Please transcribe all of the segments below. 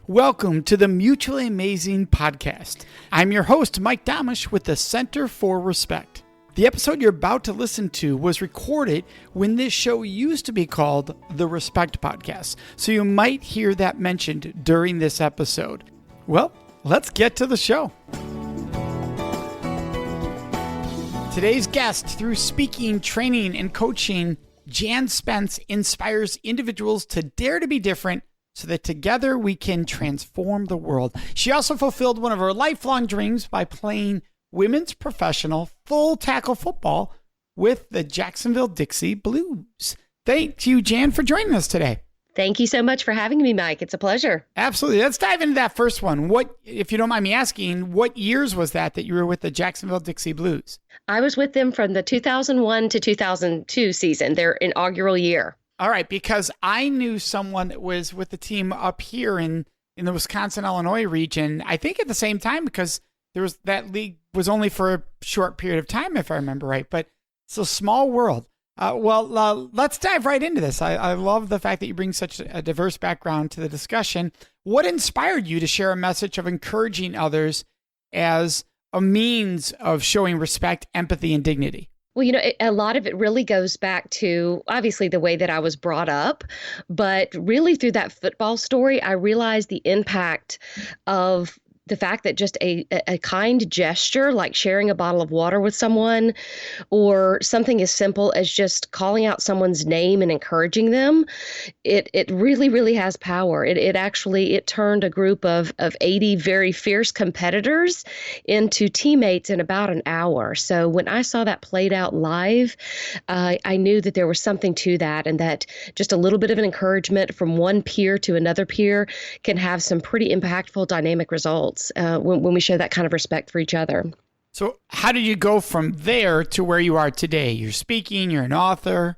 Welcome to the Mutually Amazing Podcast. I'm your host, Mike Domish with the Center for Respect. The episode you're about to listen to was recorded when this show used to be called the Respect Podcast, so you might hear that mentioned during this episode. Well, let's get to the show. Today's guest, through speaking, training, and coaching, Jan Spence inspires individuals to dare to be different so that together we can transform the world. She also fulfilled one of her lifelong dreams by playing women's professional full tackle football with the Jacksonville Dixie Blues. Thank you, Jan, for joining us today. Thank you so much for having me, Mike. It's a pleasure. Absolutely. Let's dive into that first one. What, if you don't mind me asking, what years was that you were with the Jacksonville Dixie Blues? I was with them from the 2001 to 2002 season, their inaugural year. All right, because I knew someone that was with the team up here in the Wisconsin, Illinois region, I think at the same time, because that league was only for a short period of time, if I remember right, but it's a small world. Let's dive right into this. I love the fact that you bring such a diverse background to the discussion. What inspired you to share a message of encouraging others as a means of showing respect, empathy, and dignity? Well, a lot of it really goes back to obviously the way that I was brought up, but really through that football story, I realized the impact of the fact that just a kind gesture, like sharing a bottle of water with someone, or something as simple as just calling out someone's name and encouraging them, it really, really has power. It turned a group of 80 very fierce competitors into teammates in about an hour. So when I saw that played out live, I knew that there was something to that, and that just a little bit of an encouragement from one peer to another peer can have some pretty impactful dynamic results. When we show that kind of respect for each other. So how did you go from there to where you are today? You're speaking, you're an author.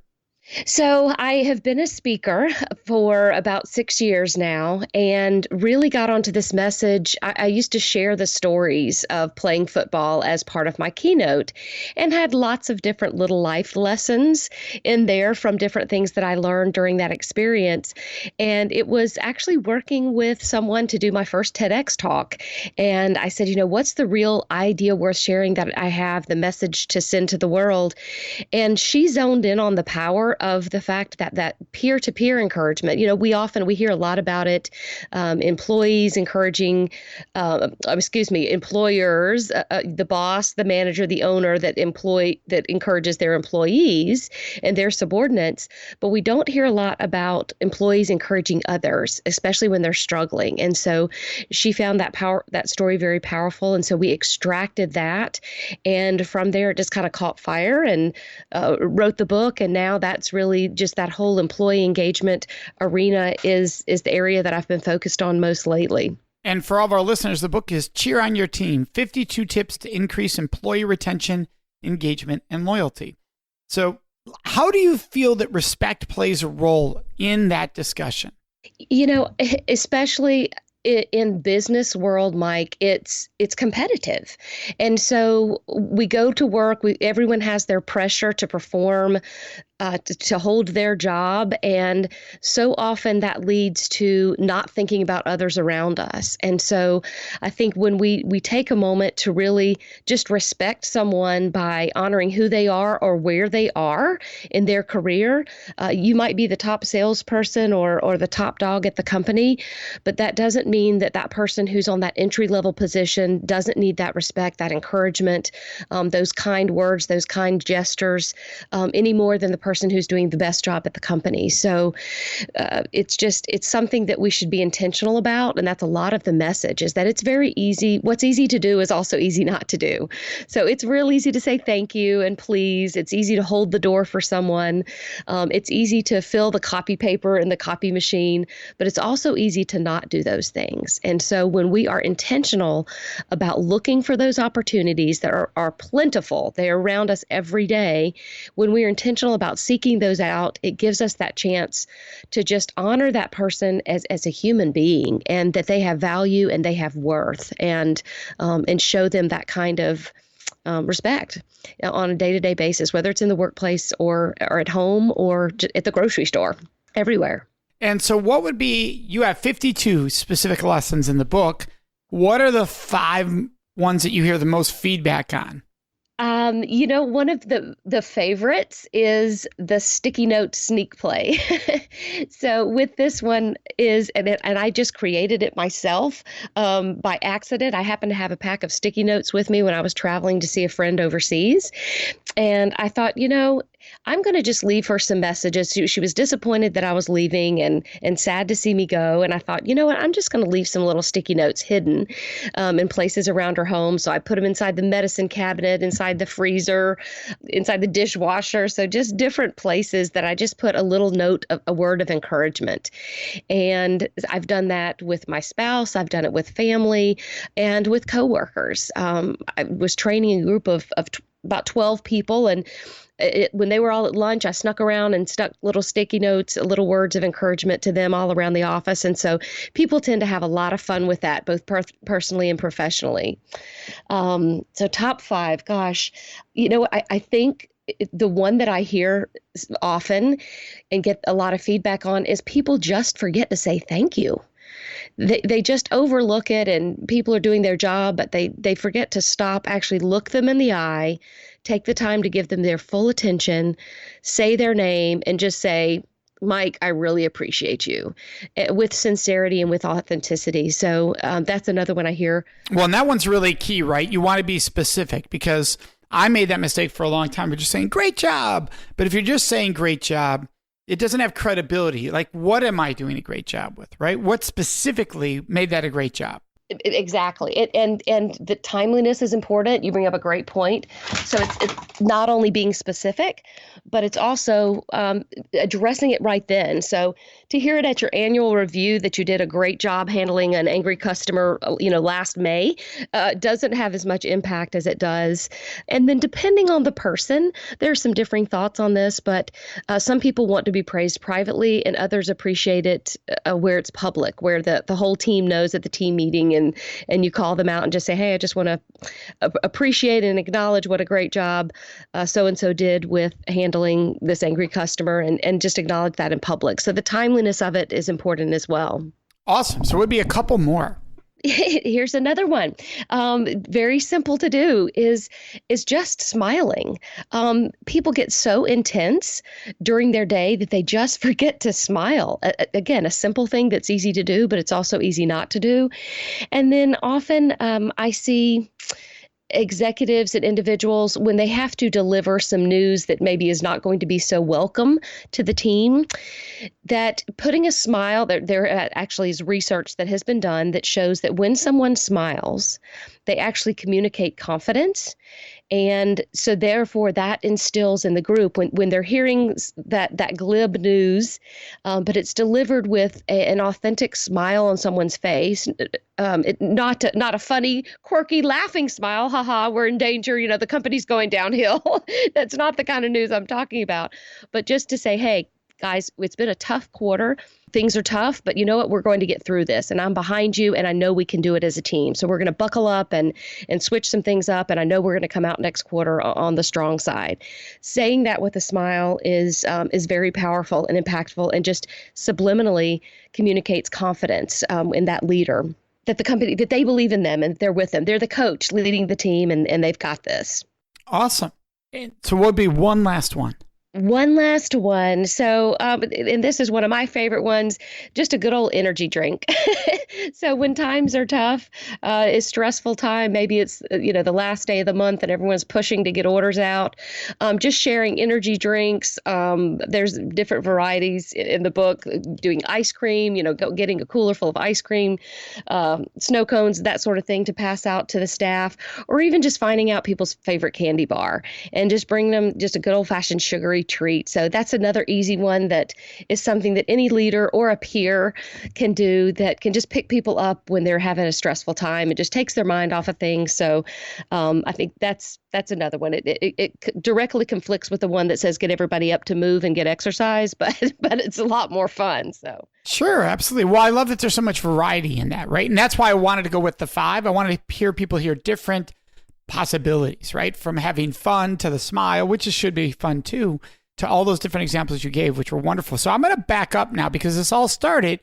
So I have been a speaker for about 6 years now and really got onto this message. I used to share the stories of playing football as part of my keynote and had lots of different little life lessons in there from different things that I learned during that experience. And it was actually working with someone to do my first TEDx talk. And I said, what's the real idea worth sharing that I have, the message to send to the world? And she zoned in on the power of the fact that peer-to-peer encouragement, we hear a lot about it, employees encouraging, employers, the boss, the manager, the owner that encourages their employees and their subordinates. But we don't hear a lot about employees encouraging others, especially when they're struggling. And so she found that story very powerful. And so we extracted that. And from there, it just kind of caught fire and wrote the book. And now that's really just that whole employee engagement arena is the area that I've been focused on most lately. And for all of our listeners, the book is Cheer on Your Team, 52 Tips to Increase Employee Retention, Engagement, and Loyalty. So how do you feel that respect plays a role in that discussion? Especially in business world, Mike, it's competitive. And so we go to work, everyone has their pressure to perform, to hold their job. And so often that leads to not thinking about others around us. And so I think when we take a moment to really just respect someone by honoring who they are or where they are in their career, you might be the top salesperson or the top dog at the company, but that doesn't mean that person who's on that entry-level position doesn't need that respect, that encouragement, those kind words, those kind gestures, any more than the person who's doing the best job at the company. So it's something that we should be intentional about. And that's a lot of the message, is that it's very easy. What's easy to do is also easy not to do. So it's real easy to say thank you and please. It's easy to hold the door for someone. It's easy to fill the copy paper in the copy machine, but it's also easy to not do those things. And so when we are intentional about looking for those opportunities that are plentiful, they are around us every day, when we are intentional about seeking those out, it gives us that chance to just honor that person as a human being, and that they have value and they have worth, and show them that kind of respect on a day-to-day basis, whether it's in the workplace or at home or at the grocery store, everywhere. And so what would be, you have 52 specific lessons in the book. What are the 5 ones that you hear the most feedback on? One of the favorites is the sticky note sneak play. So with this one and I just created it myself by accident. I happened to have a pack of sticky notes with me when I was traveling to see a friend overseas. And I thought, I'm going to just leave her some messages. She was disappointed that I was leaving and sad to see me go. And I thought, you know what, I'm just going to leave some little sticky notes hidden in places around her home. So I put them inside the medicine cabinet, inside the freezer, inside the dishwasher. So just different places that I just put a little note of a word of encouragement. And I've done that with my spouse. I've done it with family and with coworkers. I was training a group of about 12 people, and when they were all at lunch, I snuck around and stuck little sticky notes, little words of encouragement to them all around the office. And so people tend to have a lot of fun with that, both personally and professionally. So top 5, gosh, I think the one that I hear often and get a lot of feedback on is people just forget to say thank you. They just overlook it, and people are doing their job, but they forget to stop, actually look them in the eye, take the time to give them their full attention, say their name, and just say, Mike, I really appreciate you, with sincerity and with authenticity. So that's another one I hear. Well, and that one's really key, right? You want to be specific, because I made that mistake for a long time of just saying, great job. But if you're just saying great job, it doesn't have credibility. Like, what am I doing a great job with, right? What specifically made that a great job? Exactly. And the timeliness is important. You bring up a great point. So it's not only being specific, but it's also addressing it right then. So to hear it at your annual review that you did a great job handling an angry customer, last May, doesn't have as much impact as it does. And then depending on the person, there's some differing thoughts on this, but some people want to be praised privately, and others appreciate it where it's public, where the whole team knows at the team meeting, and you call them out and just say, hey, I just want to appreciate and acknowledge what a great job so-and-so did with handling this angry customer, and just acknowledge that in public. So the timeliness of it is important as well. Awesome. So it would be a couple more. Here's another one. Very simple to do is just smiling. People get so intense during their day that they just forget to smile. Again, a simple thing that's easy to do, but it's also easy not to do. And then often I see executives and individuals, when they have to deliver some news that maybe is not going to be so welcome to the team, that putting a smile, there actually is research that has been done that shows that when someone smiles, they actually communicate confidence. And so therefore that instills in the group when they're hearing that glib news, but it's delivered with an authentic smile on someone's face, not a funny, quirky, laughing smile. Haha, we're in danger. The company's going downhill. That's not the kind of news I'm talking about. But just to say, hey, guys, it's been a tough quarter. Things are tough, but you know what? We're going to get through this, and I'm behind you, and I know we can do it as a team. So we're going to buckle up and switch some things up, and I know we're going to come out next quarter on the strong side. Saying that with a smile is very powerful and impactful, and just subliminally communicates confidence in that leader, that the company, that they believe in them and they're with them. They're the coach leading the team, and they've got this. Awesome. So what would be one last one? One last one. So, and this is one of my favorite ones, just a good old energy drink. So when times are tough, it's stressful time, maybe it's, the last day of the month and everyone's pushing to get orders out, just sharing energy drinks. There's different varieties in the book, doing ice cream, getting a cooler full of ice cream, snow cones, that sort of thing to pass out to the staff, or even just finding out people's favorite candy bar and just bring them just a good old fashioned sugary treat. So that's another easy one that is something that any leader or a peer can do that can just pick people up when they're having a stressful time. It just takes their mind off of things. So I think that's another one. It directly conflicts with the one that says get everybody up to move and get exercise, but it's a lot more fun. So sure, absolutely. Well, I love that there's so much variety in that, right? And that's why I wanted to go with the 5. I wanted to hear people hear different possibilities, right? From having fun to the smile, which should be fun too. to all those different examples you gave, which were wonderful. So I'm going to back up now because this all started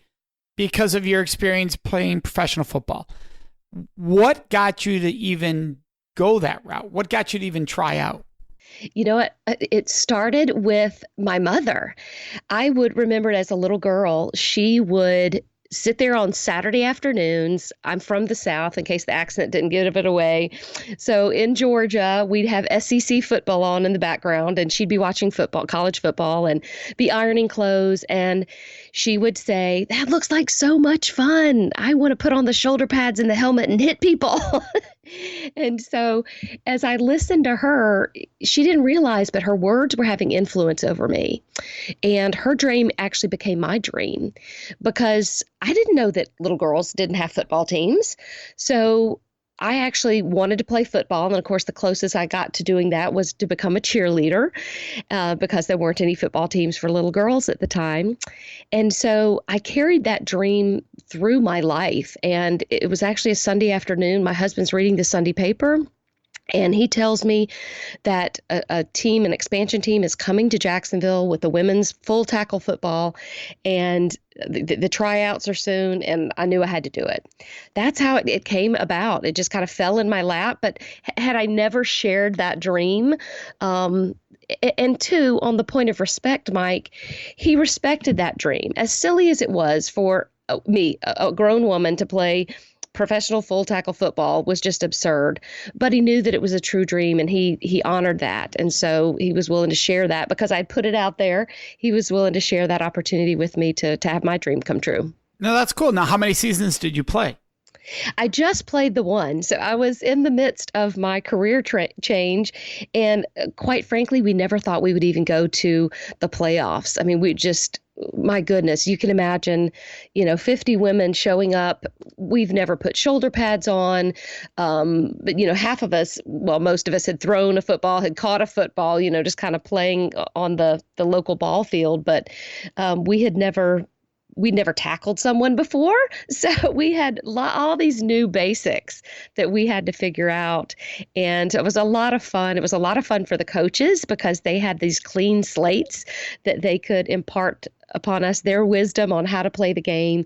because of your experience playing professional football. What got you to even go that route? What got you to even try out? You know what? It started with my mother. I would remember it as a little girl. She would sit there on Saturday afternoons. I'm from the South, in case the accent didn't give it away. So in Georgia, we'd have SEC football on in the background, and she'd be watching football, college football, and be ironing clothes. And she would say, "That looks like so much fun. I want to put on the shoulder pads and the helmet and hit people." And so as I listened to her, she didn't realize, but her words were having influence over me. And her dream actually became my dream because I didn't know that little girls didn't have football teams. So I actually wanted to play football. And of course, the closest I got to doing that was to become a cheerleader because there weren't any football teams for little girls at the time. And so I carried that dream through my life. And it was actually a Sunday afternoon. My husband's reading the Sunday paper. And he tells me that a team, an expansion team, is coming to Jacksonville with the women's full tackle football, and the tryouts are soon, and I knew I had to do it. That's how it came about. It just kind of fell in my lap. But had I never shared that dream, and two, on the point of respect, Mike, he respected that dream. As silly as it was for me, a grown woman, to play professional full tackle football was just absurd, but he knew that it was a true dream, and he honored that. And so he was willing to share that because I'd put it out there. He was willing to share that opportunity with me to have my dream come true. No, that's cool. Now, how many seasons did you play? I just played the one. So I was in the midst of my career change. And quite frankly, we never thought we would even go to the playoffs. I mean, my goodness, you can imagine, 50 women showing up. We've never put shoulder pads on. But, half of us, well, most of us had thrown a football, had caught a football, just kind of playing on the local ball field. But we'd never tackled someone before. So we had all these new basics that we had to figure out. And it was a lot of fun. It was a lot of fun for the coaches because they had these clean slates that they could impart upon us their wisdom on how to play the game,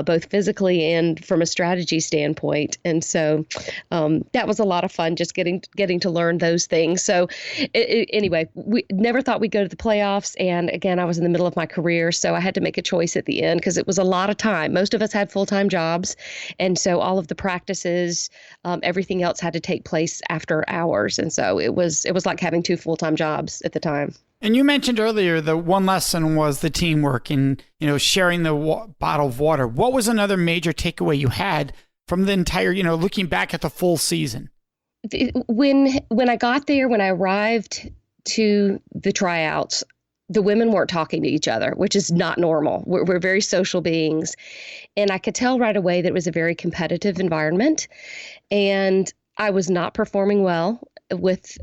both physically and from a strategy standpoint. And so that was a lot of fun, just getting to learn those things. So anyway, we never thought we'd go to the playoffs. And again, I was in the middle of my career, so I had to make a choice at the end because it was a lot of time. Most of us had full-time jobs. And so all of the practices, everything else had to take place after hours. And so it was like having two full-time jobs at the time. And you mentioned earlier the one lesson was the teamwork and, sharing the bottle of water. What was another major takeaway you had from the entire, looking back at the full season? When I got there, when I arrived to the tryouts, the women weren't talking to each other, which is not normal. We're very social beings. And I could tell right away that it was a very competitive environment. And I was not performing well with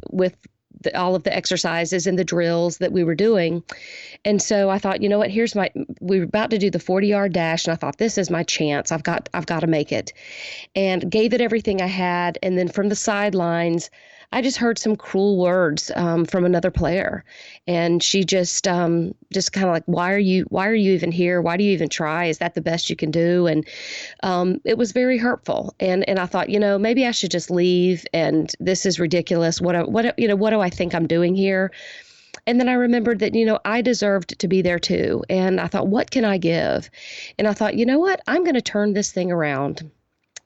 all of the exercises and the drills that we were doing. And so I thought, you know what, we were about to do the 40-yard dash. And I thought, this is my chance. I've got to make it, and gave it everything I had. And then from the sidelines, I just heard some cruel words from another player. And she just kind of like, why are you even here? Why do you even try? Is that the best you can do? And it was very hurtful. And I thought, maybe I should just leave. And this is ridiculous. What do I think I'm doing here? And then I remembered that, I deserved to be there too. And I thought, what can I give? And I thought, you know what? I'm going to turn this thing around.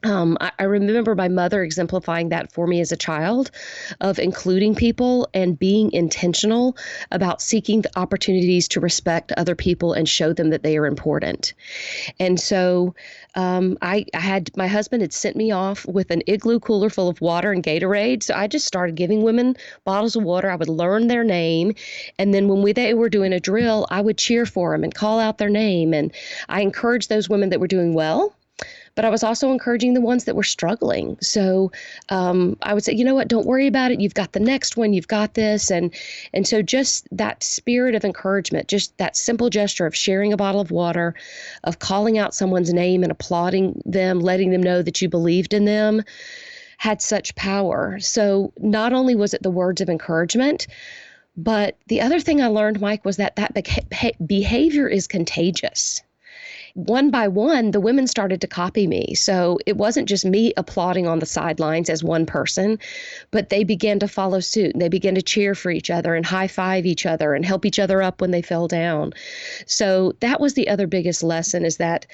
I remember my mother exemplifying that for me as a child, of including people and being intentional about seeking the opportunities to respect other people and show them that they are important. And so my husband had sent me off with an igloo cooler full of water and Gatorade. So I just started giving women bottles of water. I would learn their name. And then when they were doing a drill, I would cheer for them and call out their name. And I encouraged those women that were doing well. But I was also encouraging the ones that were struggling. So I would say, you know what, don't worry about it. You've got the next one. You've got this. And so just that spirit of encouragement, just that simple gesture of sharing a bottle of water, of calling out someone's name and applauding them, letting them know that you believed in them, had such power. So not only was it the words of encouragement, But the other thing I learned, Mike, was that behavior is contagious. One by one, the women started to copy me. So it wasn't just me applauding on the sidelines as one person, but they began to follow suit. They began to cheer for each other and high five each other and help each other up when they fell down. So that was the other biggest lesson, is that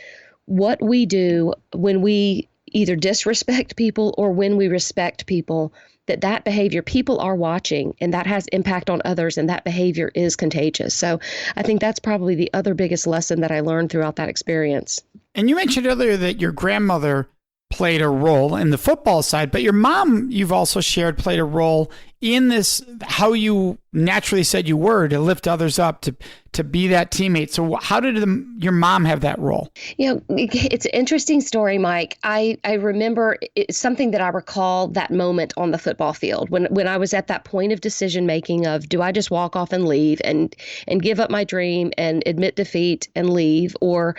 what we do when we either disrespect people or when we respect people, that behavior, people are watching, and that has impact on others, and that behavior is contagious. So I think that's probably the other biggest lesson that I learned throughout that experience. And you mentioned earlier that your grandmother played a role in the football side, but your mom, you've also shared, played a role in this, how you naturally said you were, to lift others up, to be that teammate. So how did your mom have that role? You know, it's an interesting story, Mike. I remember it's something that I recall, that moment on the football field when I was at that point of decision making of, do I just walk off and leave and give up my dream and admit defeat and leave, or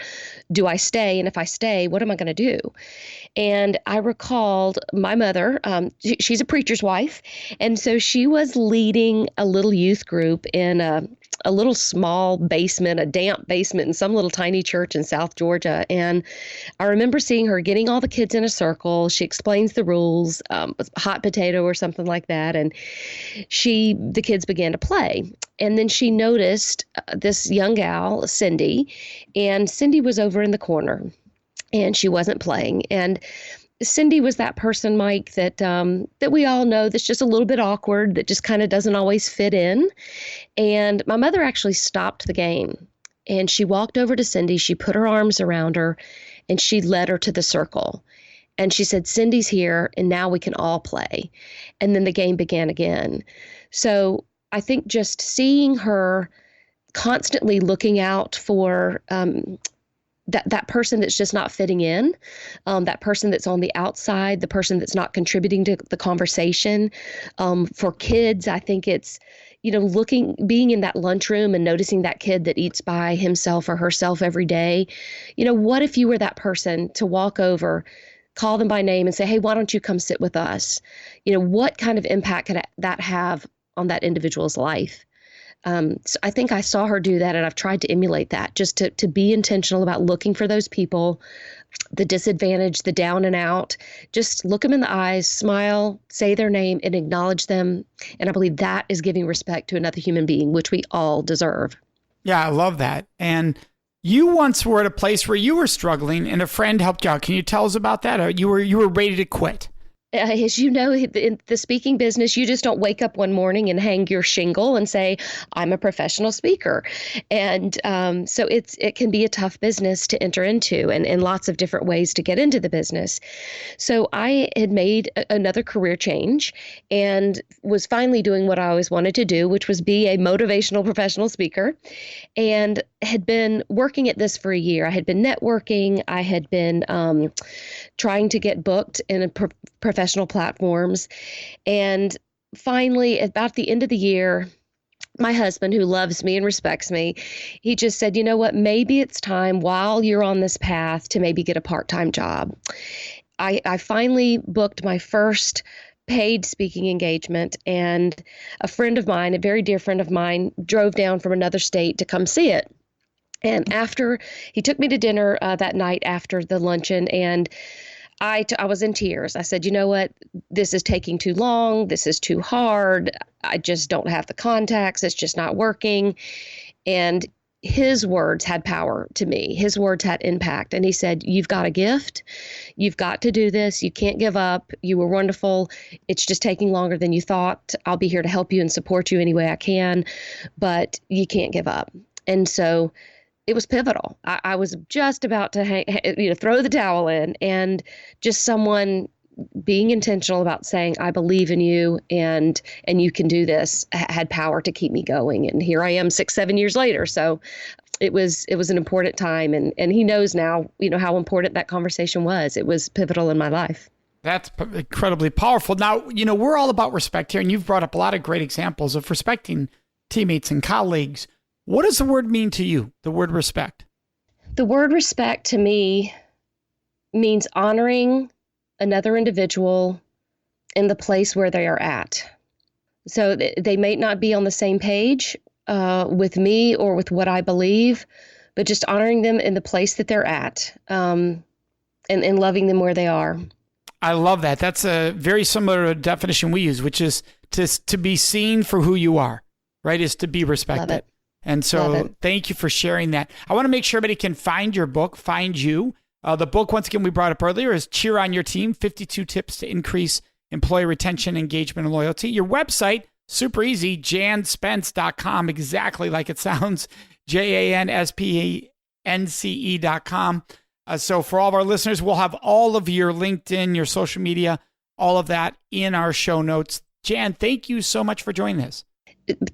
do I stay? And if I stay, what am I going to do? And I recalled my mother, she's a preacher's wife. And so she was leading a little youth group in a little small basement, a damp basement in some little tiny church in South Georgia. And I remember seeing her getting all the kids in a circle. She explains the rules, hot potato or something like that. And the kids began to play. And then she noticed this young gal, Cindy, and Cindy was over in the corner and she wasn't playing. And Cindy was that person, Mike, that we all know that's just a little bit awkward, that just kind of doesn't always fit in. And my mother actually stopped the game, and she walked over to Cindy. She put her arms around her, and she led her to the circle. And she said, "Cindy's here, and now we can all play." And then the game began again. So I think just seeing her constantly looking out for that person that's just not fitting in, that person that's on the outside, the person that's not contributing to the conversation. For kids, I think it's, being in that lunchroom and noticing that kid that eats by himself or herself every day. What if you were that person to walk over, call them by name and say, "Hey, why don't you come sit with us?" What kind of impact could that have on that individual's life? So I think I saw her do that, and I've tried to emulate that, just to be intentional about looking for those people, the disadvantaged, the down and out. Just look them in the eyes, smile, say their name, and acknowledge them. And I believe that is giving respect to another human being, which we all deserve. Yeah, I love that. And you once were at a place where you were struggling and a friend helped you out. Can you tell us about that? Or you were ready to quit? As you know, in the speaking business, you just don't wake up one morning and hang your shingle and say, "I'm a professional speaker." And so it can be a tough business to enter into, and lots of different ways to get into the business. So I had made another career change and was finally doing what I always wanted to do, which was be a motivational professional speaker, and had been working at this for a year. I had been networking. I had been trying to get booked in a professional platforms. And finally, about the end of the year, my husband, who loves me and respects me, he just said, "You know what, maybe it's time, while you're on this path, to maybe get a part-time job." I finally booked my first paid speaking engagement, and a friend of mine, a very dear friend of mine, drove down from another state to come see it. And after he took me to dinner that night after the luncheon, and I was in tears. I said, "You know what? This is taking too long. This is too hard. I just don't have the contacts. It's just not working." And his words had power to me. His words had impact. And he said, "You've got a gift. You've got to do this. You can't give up. You were wonderful. It's just taking longer than you thought. I'll be here to help you and support you any way I can, but you can't give up." And so it was pivotal. I was just about to throw the towel in, and just someone being intentional about saying, "I believe in you, and you can do this," had power to keep me going. And here I am 6-7 years later. So it was an important time, and he knows now, how important that conversation was. It was pivotal in my life. That's incredibly powerful. Now, we're all about respect here, and you've brought up a lot of great examples of respecting teammates and colleagues. What does the word mean to you, the word respect? The word respect to me means honoring another individual in the place where they are at. So they may not be on the same page with me or with what I believe, but just honoring them in the place that they're at, and loving them where they are. I love that. That's a very similar definition we use, which is to be seen for who you are, right? Is to be respected. Love it. And so thank you for sharing that. I want to make sure everybody can find your book, find you. The book, once again, we brought up earlier, is Cheer on Your Team, 52 Tips to Increase Employee Retention, Engagement, and Loyalty. Your website, super easy, janspence.com, exactly like it sounds, JANSPENCE.com. So for all of our listeners, we'll have all of your LinkedIn, your social media, all of that in our show notes. Jan, thank you so much for joining us.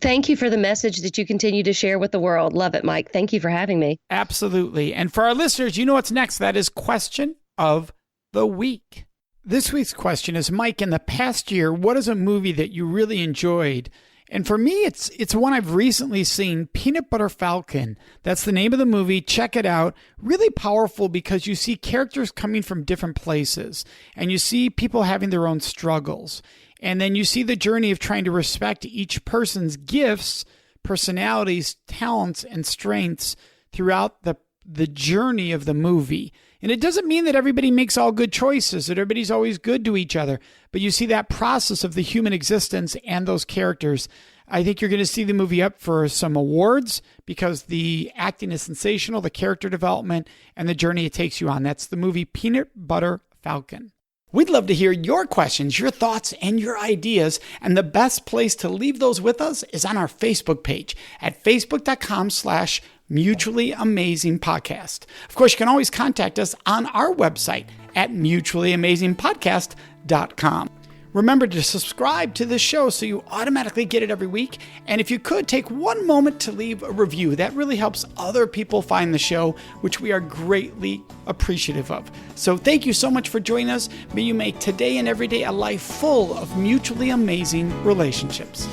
Thank you for the message that you continue to share with the world. Love it, Mike. Thank you for having me. Absolutely. And for our listeners, you know what's next. That is Question of the Week. This week's question is, Mike, in the past year, what is a movie that you really enjoyed? And for me, it's one I've recently seen, Peanut Butter Falcon. That's the name of the movie. Check it out. Really powerful because you see characters coming from different places and you see people having their own struggles. And then you see the journey of trying to respect each person's gifts, personalities, talents, and strengths throughout the journey of the movie. And it doesn't mean that everybody makes all good choices, that everybody's always good to each other, but you see that process of the human existence and those characters. I think you're going to see the movie up for some awards because the acting is sensational, the character development, and the journey it takes you on. That's the movie Peanut Butter Falcon. We'd love to hear your questions, your thoughts, and your ideas. And the best place to leave those with us is on our Facebook page at facebook.com/Mutually Amazing Podcast. Of course, you can always contact us on our website at mutuallyamazingpodcast.com. Remember to subscribe to this show so you automatically get it every week. And if you could, take one moment to leave a review. That really helps other people find the show, which we are greatly appreciative of. So thank you so much for joining us. May you make today and every day a life full of mutually amazing relationships.